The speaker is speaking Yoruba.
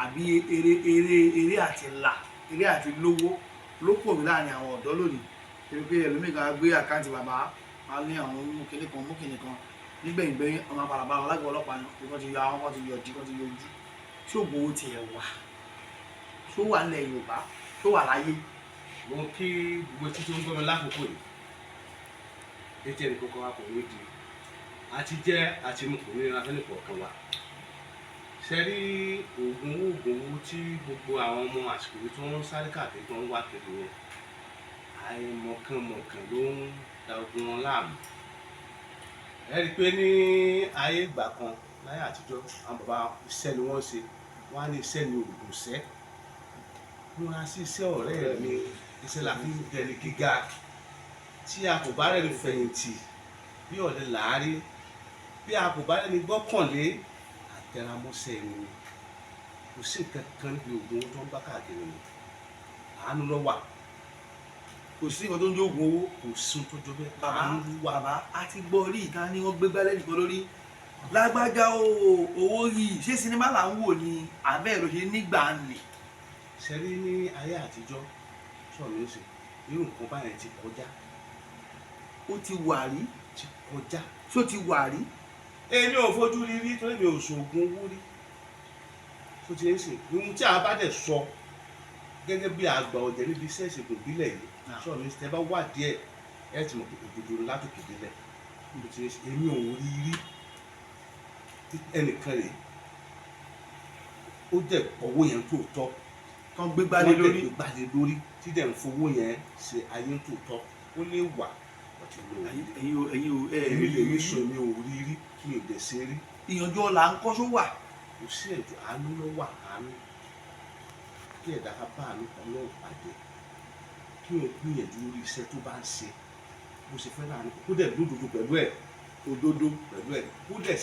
àbí eré àti là eré àti lówó ló pọ̀ mí láàrin àwọn ọ̀dọ́ lónìí torí pé ẹlòmíì kan gbé àkáǹtì bàbá máa ní àwọn mú kinní kan nígbẹ̀yìngbẹ̀yìn ọmọ àpàlàbà àwọn alágbèbọ̀ ọlọ́pàá ni wọ́n ti yọ àwọn kan ti yọ ọdí kan ti yọ ojú tí òògùn owó tiẹ̀ wà tó wà nílẹ̀ Yorùbá tó wà láyé. mo kí gbogbo títí ń gbọ́ mi lákòókò yìí etí ẹnì kankan wa kò ní di àti jẹ́ àti mú kò ní ra fẹ́lẹ̀ kọ̀ọ̀kan wa ṣe rí oògùn owó tí gbogbo àwọn ọmọ àsìkò tí wọ́n ń sáré káàkiri tó ń wá kiri yẹn àìmọ̀kànmọ̀kàn ló ń da ogun wọn láàmú. ẹ rí i pé ní ayé ìgbà kan láyé àtijọ́ àwọn bàbá iṣẹ́ ni wọ́n ṣe wọ́n á ní iṣẹ́ ní oògùn ṣẹ́ múra sí iṣẹ́ ọ̀rẹ́ mi iṣẹ́ la fi ń dẹni gíga tí a kò bá rẹni fẹ̀yìntì bí ọ̀lẹ làárí bí a kò bá rẹni gbọ́kànlé àtẹramọ́sẹ̀ ni kò sí nǹkan kan níbi oògùn owó tó ń bá káàkiri ni àánú ló wà. kò sí nǹkan tó ń jó oògùn owó. kò sí tó jọ bẹ́ẹ̀ àánú wà. bàbá a ti gbọ́ orí ìta ni wọ́n gbé gbálẹ́ nìkan lórí lágbájá owó yìí ṣé sinimá là ń wò ní abẹ́ ìròyìn ṣe nígbà nì. ṣẹ́rí ní ayé àtijọ́ sọ̀rọ̀ ní ṣe irú nǹkan báyẹn ti kọjá. ó ti wà rí. ti kọjá. ṣó ti wà rí. èmi ò fojú rí rí torí mi ò ṣoògùn owó rí. tó ti ń sìn ohun tí a bá dẹ̀ sọ gẹ́gẹ́ bí àgbà ọ̀jẹ̀ níbi iṣẹ́ ìṣègùn ìbílẹ̀ yìí sọ̀rọ̀ ní ṣe bá wà díẹ̀ ẹ ti mọ̀ pé òdodo látòkè délẹ̀ níbi tí èmi ò rí rí ẹnìkan rè ó dẹ̀ owó yẹn tó tọ́ kan gbé gbálẹ̀ lórí tí dẹ̀ ń fowó yẹn ṣe ayé tó tọ́ ó lè wà ọtí ló èmi lè rí sọ èmi ò rí rí kí n dẹ̀ ṣe rí. ìyànjú ọ̀la ń kọ́ só wà. kò sí ẹ̀jọ̀ àánú ló wà àánú kí ẹ̀dá ká bá àánú kan náà pàdé kí wọ́n gbìyànjú lórí iṣẹ́ tó bá ń ṣe bó ṣe fẹ́ láàánú kó dẹ̀ lódodo pẹ̀lú ẹ̀ òdodo pẹ̀lú ẹ̀ kó dẹ̀